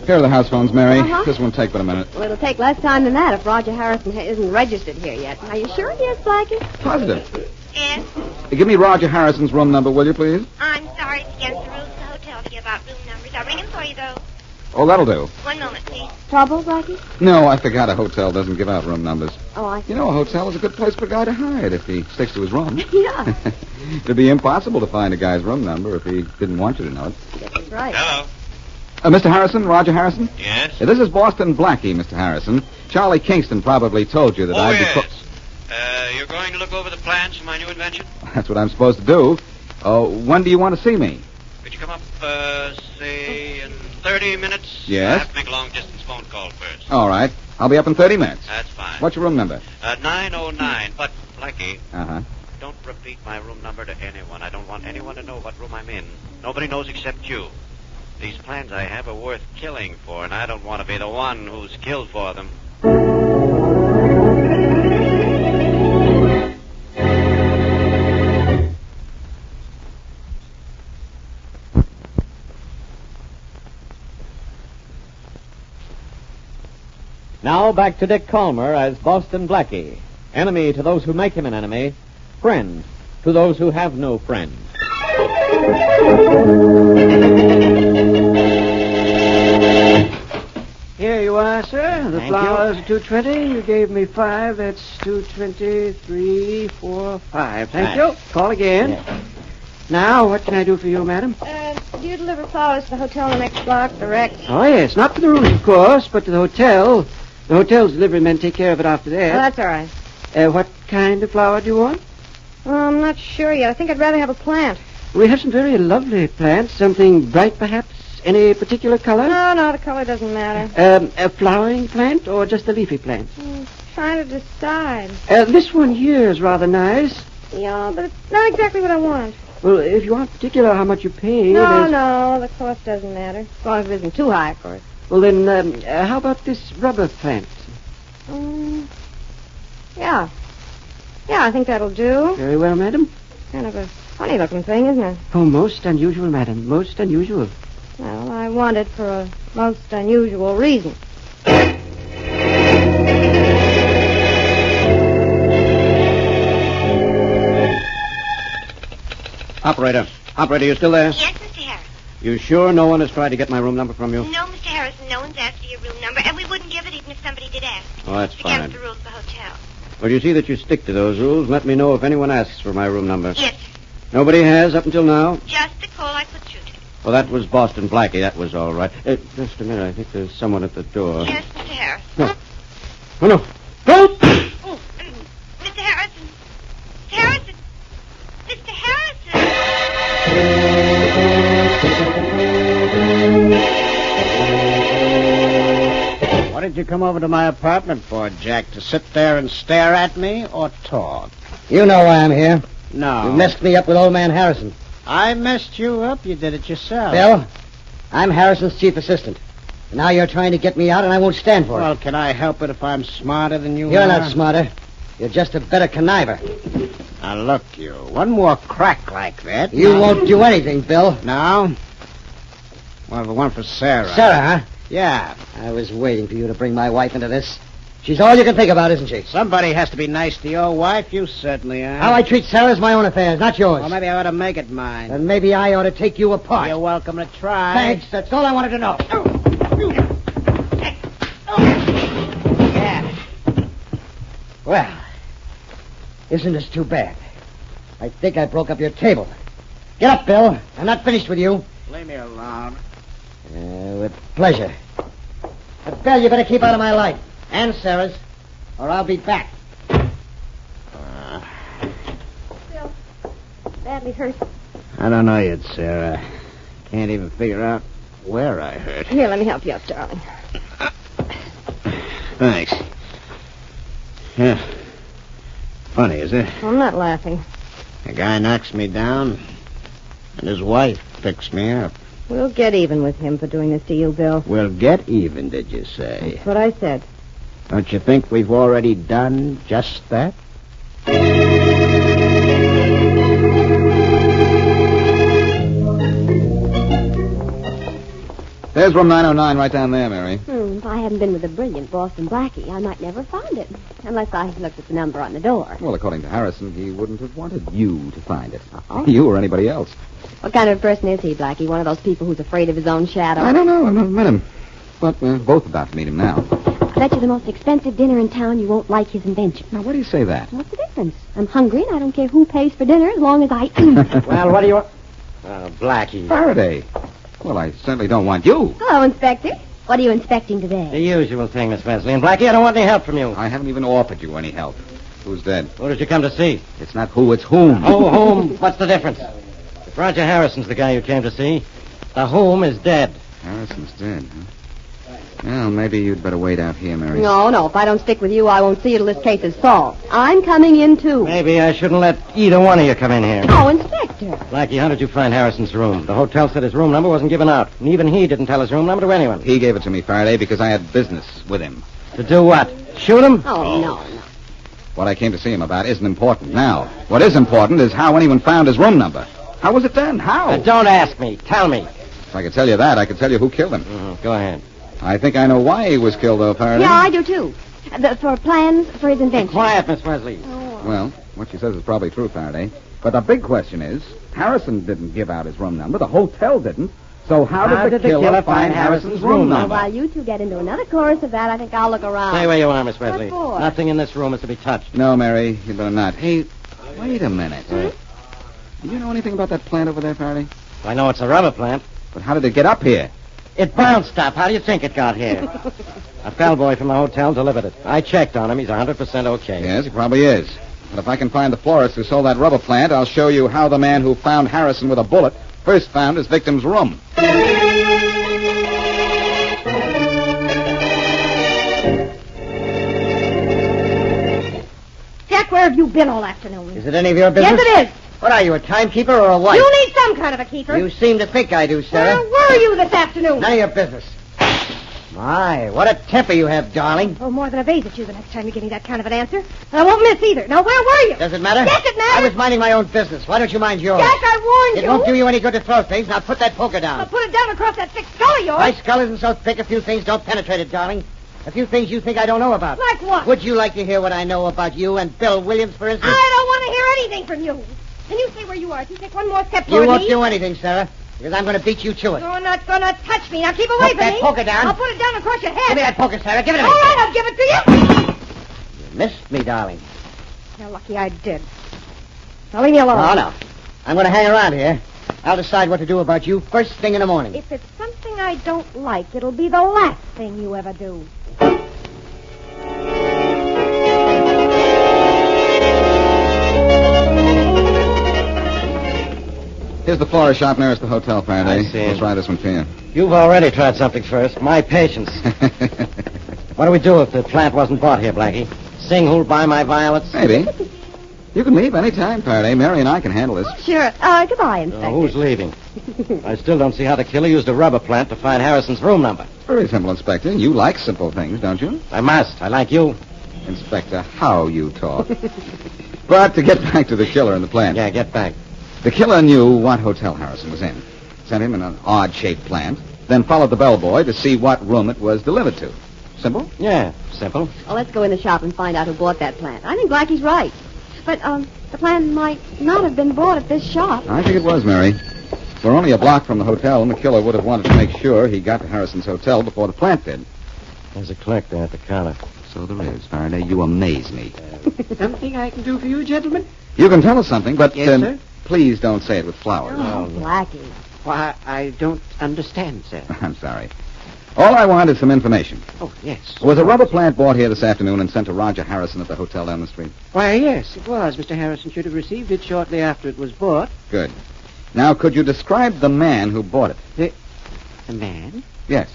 Here are the house phones, Mary. Uh-huh. This won't take but a minute. Well, it'll take less time than that if Roger Harrison isn't registered here yet. Are you sure he is, Blackie? Positive. Yes? Give me Roger Harrison's room number, will you, please? I'm sorry, it's against the rules of the hotel to give out room numbers. I'll ring him for you, though. Oh, that'll do. 1 moment, please. Trouble, Blackie? No, I forgot a hotel doesn't give out room numbers. Oh, I see. You know, a hotel is a good place for a guy to hide if he sticks to his room. Yeah. It'd be impossible to find a guy's room number if he didn't want you to know it. That's right. Hello. Mr. Harrison, Roger Harrison? Yes? This is Boston Blackie, Mr. Harrison. Charlie Kingston probably told you that I'd yes. be... You're going to look over the plans for my new invention? That's what I'm supposed to do. When do you want to see me? Could you come up, say, in 30 minutes? Yes? I have to make a long-distance phone call first. All right. I'll be up in 30 minutes. That's fine. What's your room number? 909. But, Blackie, Uh-huh. don't repeat my room number to anyone. I don't want anyone to know what room I'm in. Nobody knows except you. These plans I have are worth killing for, and I don't want to be the one who's killed for them. Now back to Dick Calmer as Boston Blackie. Enemy to those who make him an enemy. Friend to those who have no friend. Here you are, sir. The Thank flowers are $2.20. You gave me 5. That's $2.20, 3, 4, 5. Thank you. Call again. Yeah. Now, what can I do for you, madam? Do you deliver flowers to the hotel in the next block, direct? Oh, yes. Not for the rooms, of course, but to the hotel. The hotel's delivery men take care of it after Oh, that. that's all right. What kind of flower do you want? I'm not sure yet. I think I'd rather have a plant. We have some very lovely plants. Something bright, perhaps? Any particular color? No, the color doesn't matter. A flowering plant or just a leafy plant? Trying to decide. This one here is rather nice. Yeah, but it's not exactly what I want. Well, if you aren't particular how much you pay... No, the cost doesn't matter. As long as it isn't too high, of course. Well, then, how about this rubber plant? Yeah. Yeah, I think that'll do. Very well, madam. Kind of a funny-looking thing, isn't it? Oh, most unusual, madam. Most unusual. Well, I want it for a most unusual reason. Operator, you still there? Yes, Mr. Harrison. You sure no one has tried to get my room number from you? No, Mr. Harrison, no one's asked for your room number, and we wouldn't give it even if somebody did ask. Oh, that's It's fine. against the rules of the hotel. Well, you see that you stick to those rules. Let me know if anyone asks for my room number. Yes, sir. Nobody has up until now? Just the call I put through to. Well, that was Boston Blackie. That was all right. Just a minute. I think there's someone at the door. Yes, Mr. Harrison. No. Oh, no. Help! Oh, Mr. Harrison. Mr. Harrison. Mr. Harrison. What did you come over to my apartment for, Jack? To sit there and stare at me or talk? You know why I'm here. No. You messed me up with old man Harrison. I messed you up? You did it yourself. Bill, I'm Harrison's chief assistant. And now you're trying to get me out, and I won't stand for Well, it. can I help it if I'm smarter than you You're are? not smarter. You're just a better conniver. Now, look, you. One more crack like that. You won't do anything, Bill. No? Well, the one for Sarah. Sarah, huh? Yeah. I was waiting for you to bring my wife into this. She's all you can think about, isn't she? Somebody has to be nice to your wife. You certainly are. How I treat Sarah is my own affairs, not yours. Well, maybe I ought to make it mine. And maybe I ought to take you apart. You're welcome to try. Thanks, that's all I wanted to know. Yeah. Well, isn't this too bad? I think I broke up your table. Get up, Bill. I'm not finished with you. Leave me alone. With pleasure. But, Bill, you better keep out of my light. And Sarah's, or I'll be back. Bill, badly hurt. I don't know yet, Sarah. Can't even figure out where I hurt. Here, let me help you up, darling. Thanks. Yeah. Funny, is it? I'm not laughing. A guy knocks me down, and his wife picks me up. We'll get even with him for doing this to you, Bill. We'll get even, did you say? That's what I said. Don't you think we've already done just that? There's room 909 right down there, Mary. If I hadn't been with the brilliant Boston Blackie, I might never find it. Unless I looked at the number on the door. Well, according to Harrison, he wouldn't have wanted you to find it. Uh-oh. You or anybody else. What kind of a person is he, Blackie? One of those people who's afraid of his own shadow? I don't know. I've never met him. But we're both about to meet him now. I bet you the most expensive dinner in town you won't like his invention. Now, why do you say that? What's the difference? I'm hungry and I don't care who pays for dinner as long as I eat. Well, what do you want? Blackie. Faraday. Well, I certainly don't want you. Hello, Inspector. What are you inspecting today? The usual thing, Miss Wesley. And Blackie, I don't want any help from you. I haven't even offered you any help. Who's dead? Who did you come to see? It's not who, it's whom. Oh, whom? What's the difference? If Roger Harrison's the guy you came to see, the whom is dead. Harrison's dead, huh? Well, maybe you'd better wait out here, Mary. No. If I don't stick with you, I won't see you till this case is solved. I'm coming in, too. Maybe I shouldn't let either one of you come in here. Oh, Inspector. Blackie, how did you find Harrison's room? The hotel said his room number wasn't given out, and even he didn't tell his room number to anyone. He gave it to me, Faraday, because I had business with him. To do what? Shoot him? Oh, no. What I came to see him about isn't important now. What is important is how anyone found his room number. How was it done? How? Don't ask me. Tell me. If I could tell you that, I could tell you who killed him. Go ahead. I think I know why he was killed, though, Faraday. Yeah, I do, too. For plans for his invention. Quiet, Miss Wesley. Well, what she says is probably true, Faraday. But the big question is, Harrison didn't give out his room number. The hotel didn't. So how did the killer find Harrison's room Now, number? while you two get into another chorus of that, I think I'll look around. Stay where you are, Miss Wesley. What for? Nothing in this room is to be touched. No, Mary, you better not. Hey, wait a minute. Do you know anything about that plant over there, Faraday? I know it's a rubber plant. But how did it get up here? It bounced up. How do you think it got here? A bellboy from the hotel delivered it. I checked on him. He's 100% okay. Yes, he probably is. But if I can find the florist who sold that rubber plant, I'll show you how the man who found Harrison with a bullet first found his victim's room. Jack, where have you been all afternoon? Is it any of your business? Yes, it is. What are you, a timekeeper or a wife? You need some kind of a keeper. You seem to think I do, Sarah. Where were you this afternoon? None of your business. My, what a temper you have, darling. Oh, more than a vase at you the next time you give me that kind of an answer. And I won't miss either. Now, where were you? Does it matter? Yes, it matters. I was minding my own business. Why don't you mind yours? Jack, I warned It you. won't do you any good to throw things. Now put that poker down. I'll put it down across that thick skull of yours. My skull isn't so thick. A few things don't penetrate it, darling. A few things you think I don't know about. Like what? Would you like to hear what I know about you and Bill Williams, for instance? I don't want to hear anything from you. Can you stay where you are? If you take one more step You toward won't me... do anything, Sarah, because I'm going to beat you to it. You're not going to touch me. Now, keep away Put from that me. poker down. I'll put it down across your head. Give me that poker, Sarah. Give it to me. All right, I'll give it to you. You missed me, darling. You're lucky I did. Now, leave me alone. Oh, no. I'm going to hang around here. I'll decide what to do about you first thing in the morning. If it's something I don't like, it'll be the last thing you ever do. Here's the florist shop nearest the hotel, Faraday. I see. We'll try this one for you. You've already tried something first. My patience. What do we do if the plant wasn't bought here, Blackie? Sing who'll buy my violets? Maybe. You can leave any time, Faraday. Mary and I can handle this. Sure. Goodbye, Inspector. Who's leaving? I still don't see how the killer used a rubber plant to find Harrison's room number. Very simple, Inspector. You like simple things, don't you? I must. I like you. Inspector, how you talk. But to get back to the killer and the plant. Yeah, get back. The killer knew what hotel Harrison was in. Sent him in an odd-shaped plant. Then followed the bellboy to see what room it was delivered to. Simple? Yeah, simple. Well, let's go in the shop and find out who bought that plant. I think Blackie's right. But, the plant might not have been bought at this shop. I think it was, Mary. We're only a block from the hotel, and the killer would have wanted to make sure he got to Harrison's hotel before the plant did. There's a clerk there at the counter. So there is, Faraday. You amaze me. Something I can do for you, gentlemen? You can tell us something, but Yes, sir? please don't say it with flowers. Oh, Blackie. Why, I don't understand, sir. I'm sorry. All I want is some information. Oh, yes. Was a rubber plant bought here this afternoon and sent to Roger Harrison at the hotel down the street? Why, yes, it was. Mr. Harrison should have received it shortly after it was bought. Good. Now, could you describe the man who bought it? A man? Yes.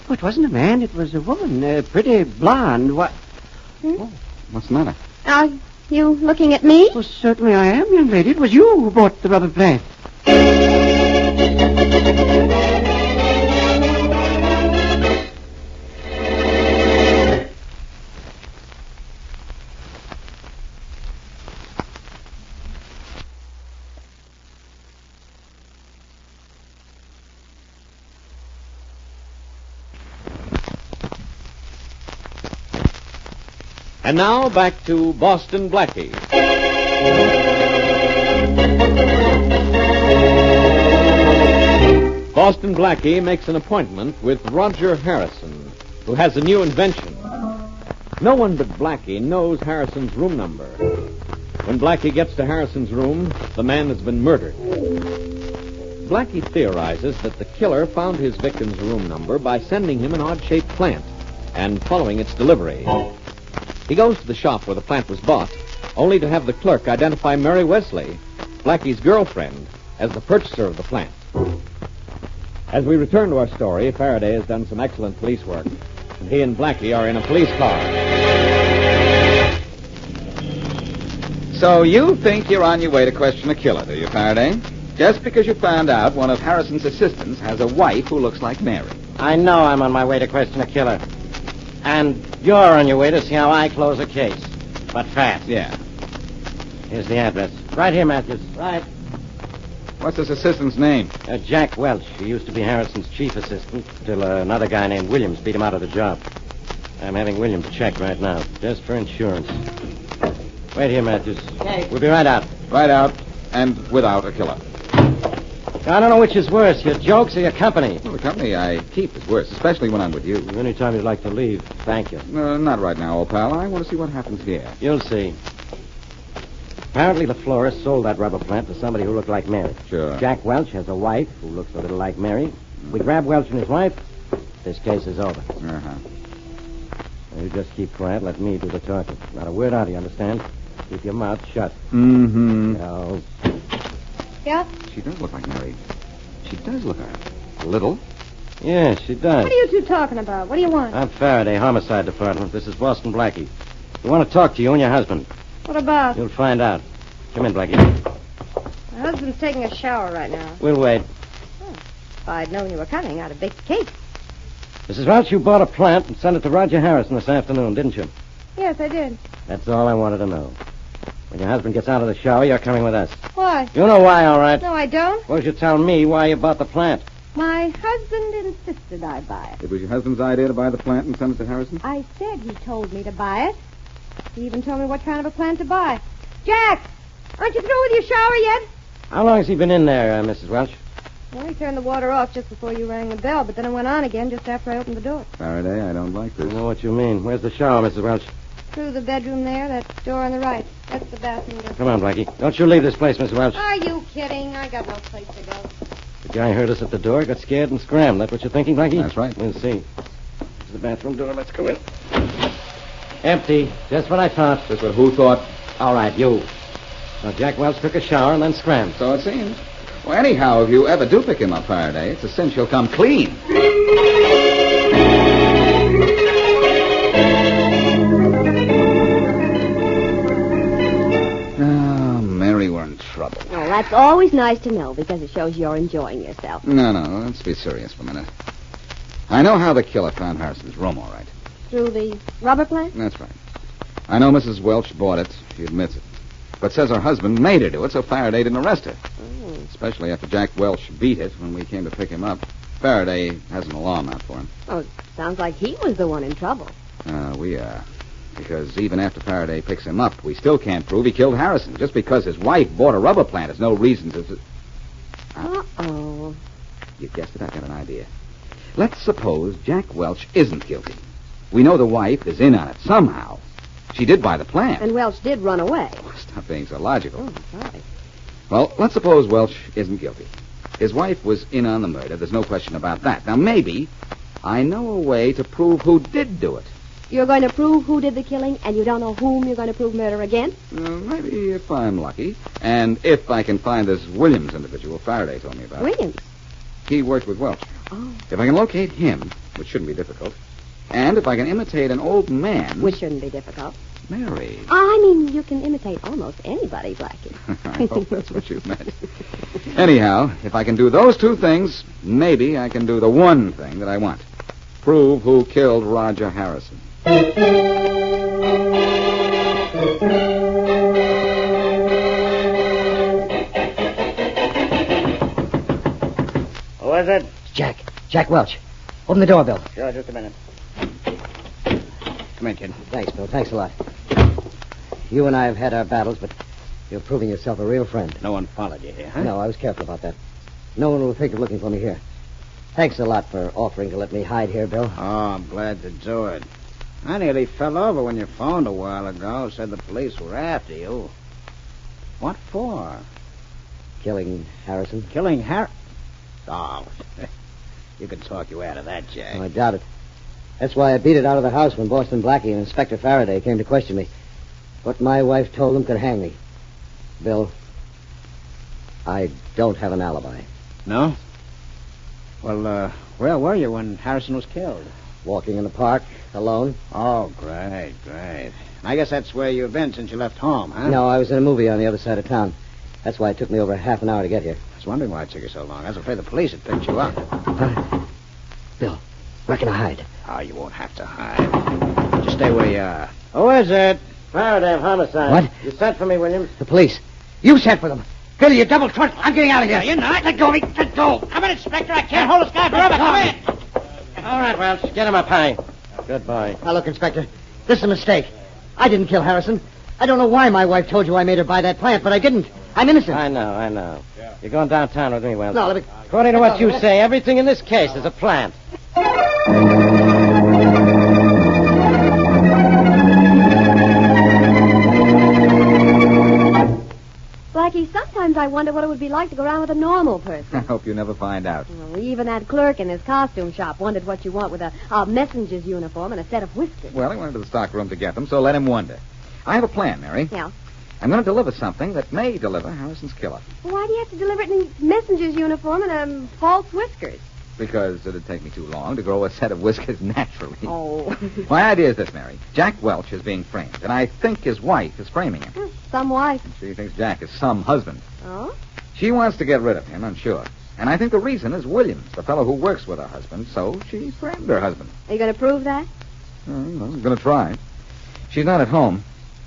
Oh, it wasn't a man. It was a woman. Pretty blonde. What? Oh, what's the matter? Are you looking at me? Well, certainly I am, young lady. It was you who bought the rubber plant. And now back to Boston Blackie. Boston Blackie makes an appointment with Roger Harrison, who has a new invention. No one but Blackie knows Harrison's room number. When Blackie gets to Harrison's room, the man has been murdered. Blackie theorizes that the killer found his victim's room number by sending him an odd-shaped plant and following its delivery. He goes to the shop where the plant was bought, only to have the clerk identify Mary Wesley, Blackie's girlfriend, as the purchaser of the plant. As we return to our story, Faraday has done some excellent police work, and he and Blackie are in a police car. So you think you're on your way to question a killer, do you, Faraday? Just because you found out one of Harrison's assistants has a wife who looks like Mary. I know I'm on my way to question a killer. And you're on your way to see how I close a case. But fast. Yeah. Here's the address. Right here, Matthews. Right. What's this assistant's name? Jack Welch. He used to be Harrison's chief assistant till another guy named Williams beat him out of the job. I'm having Williams checked right now, just for insurance. Wait here, Matthews. Okay. We'll be right out. Right out and without a killer. I don't know which is worse, your jokes or your company. Well, the company I keep is worse, especially when I'm with you. Anytime you'd like to leave, thank you. Not right now, old pal. I want to see what happens here. You'll see. Apparently the florist sold that rubber plant to somebody who looked like Mary. Sure. Jack Welch has a wife who looks a little like Mary. We grab Welch and his wife, this case is over. Uh-huh. Now, you just keep quiet, let me do the talking. Not a word out, you understand? Keep your mouth shut. Mm-hmm. No. Yeah? She does look like Mary. She does look a little. Yeah, she does. What are you two talking about? What do you want? I'm Faraday, Homicide Department. This is Boston Blackie. We want to talk to you and your husband. What about? You'll find out. Come in, Blackie. My husband's taking a shower right now. We'll wait. If I'd known you were coming, I'd have baked a cake. Mrs. Welch, you bought a plant and sent it to Roger Harrison this afternoon, didn't you? Yes, I did. That's all I wanted to know. When your husband gets out of the shower, you're coming with us. Why? You know why, all right. No, I don't. Suppose you tell me why you bought the plant. My husband insisted I buy it. It was your husband's idea to buy the plant and send it to Harrison? I said he told me to buy it. He even told me what kind of a plant to buy. Jack! Aren't you through with your shower yet? How long has he been in there, Mrs. Welch? Well, he turned the water off just before you rang the bell, but then it went on again just after I opened the door. Faraday, I don't like I this. know what you mean. Where's the shower, Mrs. Welch? Through the bedroom there, that door on the right. That's the bathroom door. Come on, Blackie. Don't you leave this place, Mrs. Welch. Are you kidding? I got no place to go. The guy heard us at the door, got scared and scrambled. That's what you're thinking, Blackie? That's right. We'll see. There's the bathroom door. Let's go in. Empty. Just what I thought. Just what who thought? All right, you. Now, Jack Welch took a shower and then scrambled. So it seems. Well, anyhow, if you ever do pick him up, Faraday, it's a cinch he'll come clean. Oh, Mary, we're in trouble. Oh, that's always nice to know because it shows you're enjoying yourself. No, let's be serious for a minute. I know how the killer found Harrison's room, all right. Through the rubber plant? That's right. I know Mrs. Welch bought it. She admits it. But says her husband made her do it, so Faraday didn't arrest her. Especially after Jack Welch beat it when we came to pick him up. Faraday has an alarm out for him. Oh, it sounds like he was the one in trouble. We are. Because even after Faraday picks him up, we still can't prove he killed Harrison. Just because his wife bought a rubber plant is no reason to... Uh-oh. You guessed it, I got an idea. Let's suppose Jack Welch isn't guilty. We know the wife is in on it somehow. She did buy the plant. And Welch did run away. Oh, stop being so logical. Oh, sorry. Well, let's suppose Welch isn't guilty. His wife was in on the murder. There's no question about that. Now, maybe I know a way to prove who did do it. You're going to prove who did the killing, and you don't know whom you're going to prove murder against? Maybe if I'm lucky. And if I can find this Williams individual Faraday told me about. Williams? He worked with Welch. Oh. If I can locate him, which shouldn't be difficult, and if I can imitate an old man... Which shouldn't be difficult. Mary. I mean, you can imitate almost anybody, Blackie. I hope that's what you meant. Anyhow, if I can do those two things, maybe I can do the one thing that I want. Prove who killed Roger Harrison. Who is it? Jack Welch. Open the door, Bill. Sure, just a minute. Come in, kid. Thanks, Bill. Thanks a lot. You and I have had our battles, but you're proving yourself a real friend. No one followed you here, huh? No, I was careful about that. No one will think of looking for me here. Thanks a lot for offering to let me hide here, Bill. Oh, I'm glad to do it. I nearly fell over when you phoned a while ago. Said the police were after you. What for? Killing Harrison? Killing Harry? Oh, you can talk you out of that, Jack. Oh, I doubt it. That's why I beat it out of the house when Boston Blackie and Inspector Faraday came to question me. What my wife told them could hang me. Bill, I don't have an alibi. No? Well, where were you when Harrison was killed? Walking in the park, alone. Oh, great. I guess that's where you've been since you left home, huh? No, I was in a movie on the other side of town. That's why it took me over half an hour to get here. I was wondering why it took you so long. I was afraid the police had picked you up. Bill, where can I hide? Oh, you won't have to hide. Just stay where you are. Who is it? Faraday of homicide. What? You sent for me, Williams? The police. You sent for them. Bill, you double trust. I'm getting out of here. You're not. Let go of me. Let go. Come in, Inspector. I can't hold this guy forever. Come in. All right, Welch. Get him up high. Goodbye. Now, look, Inspector. This is a mistake. I didn't kill Harrison. I don't know why my wife told you I made her buy that plant, but I didn't. I'm innocent. I know. You're going downtown with me, Welch. No, let me... According to what you say, everything in this case is a plant. Blackie, sometimes I wonder what it would be like to go around with a normal person. I hope you never find out. Well, even that clerk in his costume shop wondered what you want with a messenger's uniform and a set of whiskers. Well, he went into the stock room to get them, so let him wonder. I have a plan, Mary. Yeah. I'm going to deliver something that may deliver Harrison's killer. Well, why do you have to deliver it in a messenger's uniform and false whiskers? Because it'd take me too long to grow a set of whiskers naturally. Oh. My idea is this, Mary. Jack Welch is being framed, and I think his wife is framing him. Some wife. She thinks Jack is some husband. Oh? She wants to get rid of him, I'm sure. And I think the reason is Williams, the fellow who works with her husband, so she framed her husband. Are you going to prove that? I'm going to try. She's not at home.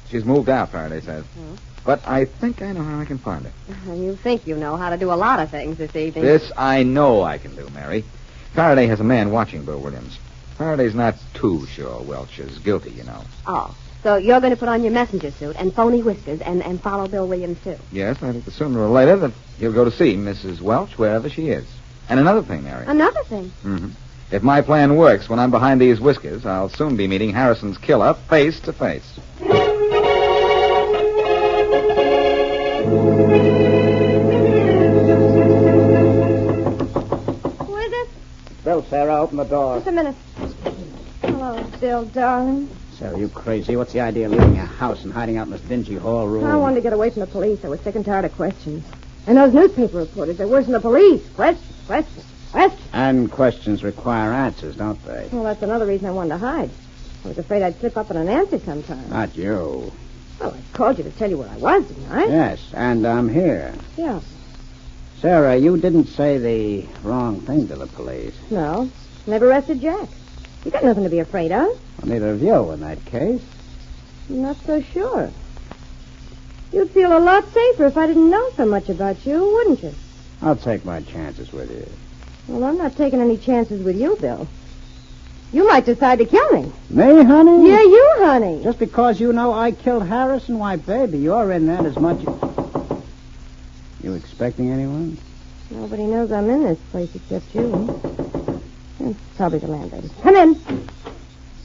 She's moved out, Faraday says. Oh. But I think I know how I can find her. You think you know how to do a lot of things this evening. This I know I can do, Mary. Faraday has a man watching Bill Williams. Faraday's not too sure Welch is guilty, you know. Oh, so you're going to put on your messenger suit and phony whiskers and follow Bill Williams, too. Yes, I think that sooner or later that he'll go to see Mrs. Welch wherever she is. And another thing, Mary. Another thing? Mm-hmm. If my plan works when I'm behind these whiskers, I'll soon be meeting Harrison's killer face to face. Bill, Sarah, open the door. Just a minute. Hello, Bill, darling. Sarah, you crazy? What's the idea of leaving your house and hiding out in this dingy hall room? I wanted to get away from the police. I was sick and tired of questions. And those newspaper reporters, they're worse than the police. Questions. And questions require answers, don't they? Well, that's another reason I wanted to hide. I was afraid I'd slip up on an answer sometime. Not you. Well, I called you to tell you where I was, didn't I? Yes, and I'm here. Yeah. Sarah, you didn't say the wrong thing to the police. No. Never arrested Jack. You got nothing to be afraid of. Well, neither of you in that case. I'm not so sure. You'd feel a lot safer if I didn't know so much about you, wouldn't you? I'll take my chances with you. Well, I'm not taking any chances with you, Bill. You might decide to kill me. Me, honey? Yeah, you, honey. Just because you know I killed Harrison? Why, baby, you're in that as much... You expecting anyone? Nobody knows I'm in this place except you. And probably the landlady. Come in.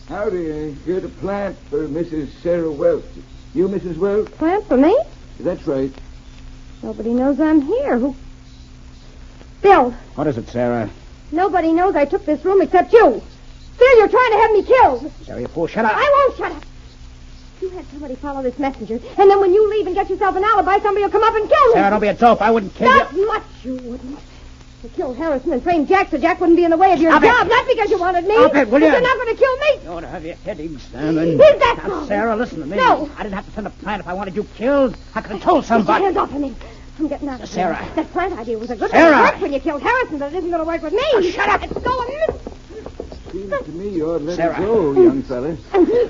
Howdy, here's a plant for Mrs. Sarah Welch. You, Mrs. Welch? Plant for me? That's right. Nobody knows I'm here. Who? Bill. What is it, Sarah? Nobody knows I took this room except you. Bill, you're trying to have me killed. Sarah, you fool, shut up. I won't shut up. You had somebody follow this messenger, and then when you leave and get yourself an alibi, somebody will come up and kill me. Sarah, don't be a dope. I wouldn't kill Not you. much you wouldn't. You killed Harrison and framed Jack so Jack wouldn't be in the way of your Stop job. it. Not because you wanted me. Stop it, will But you? you're not going to kill me. You ought to have your head examined. Is that Now, so? Sarah, listen to me. No. I didn't have to send a plant if I wanted you killed. I could have told Get your somebody. hands off of me. I'm getting out of here. Sarah. That plant idea was a good Sarah. one. It worked when you killed Harrison, but it isn't going to work with me. Oh, shut up. It's going. Seems to me you ought to let Sarah. her go, young fella.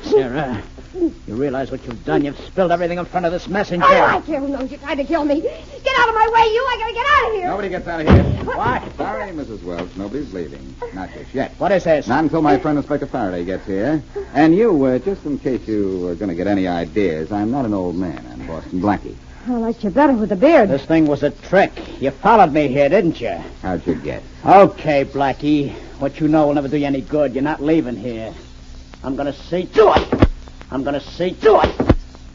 Sarah, You realize what you've done? You've spilled everything in front of this messenger. Oh, I care who knows you're trying to kill me. Get out of my way, you. I gotta get out of here. Nobody gets out of here. What? Sorry, Mrs. Welch. Nobody's leaving. Not just yet. What is this? Not until my friend Inspector Faraday gets here. And you, just in case you are going to get any ideas, I'm not an old man. I'm Boston Blackie. I liked you better with the beard. This thing was a trick. You followed me here, didn't you? How'd you guess? Okay, Blackie. What you know will never do you any good. You're not leaving here. I'm gonna see to it. I'm gonna see to it.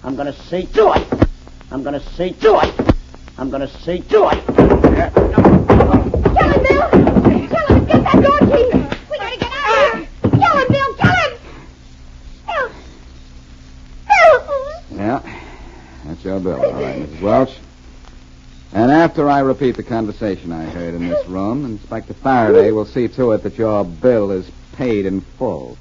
I'm gonna see to it. I'm gonna see to it. I'm gonna see to it. Kill him, Bill. Kill him. Get that door key. We gotta get out of here. Kill him, Bill. Kill him. Bill. Bill. Yeah, that's your bill, all right, Mrs. Welch. And after I repeat the conversation I heard in this room, Inspector Faraday will see to it that your bill is paid in full.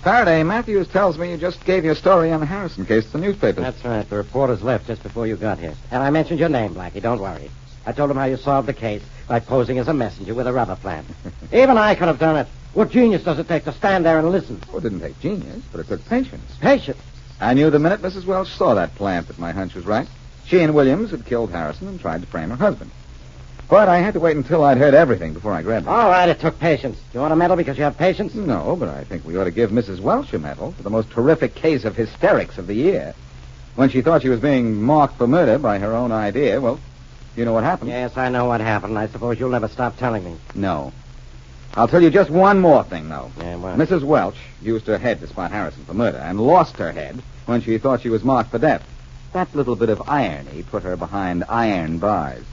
Faraday, Matthews tells me you just gave your story on the Harrison case to the newspapers. That's right. The reporters left just before you got here. And I mentioned your name, Blackie. Don't worry. I told them how you solved the case by posing as a messenger with a rubber plant. Even I could have done it. What genius does it take to stand there and listen? Well, it didn't take genius, but it took patience. Patience. I knew the minute Mrs. Welch saw that plant that my hunch was right. She and Williams had killed Harrison and tried to frame her husband. But I had to wait until I'd heard everything before I grabbed him. All right, it took patience. You want a medal because you have patience? No, but I think we ought to give Mrs. Welch a medal for the most terrific case of hysterics of the year. When she thought she was being marked for murder by her own idea, well, you know what happened. Yes, I know what happened. I suppose you'll never stop telling me. No. I'll tell you just one more thing, though. Yeah, what? Mrs. Welch used her head to spot Harrison for murder and lost her head when she thought she was marked for death. That little bit of irony put her behind iron bars.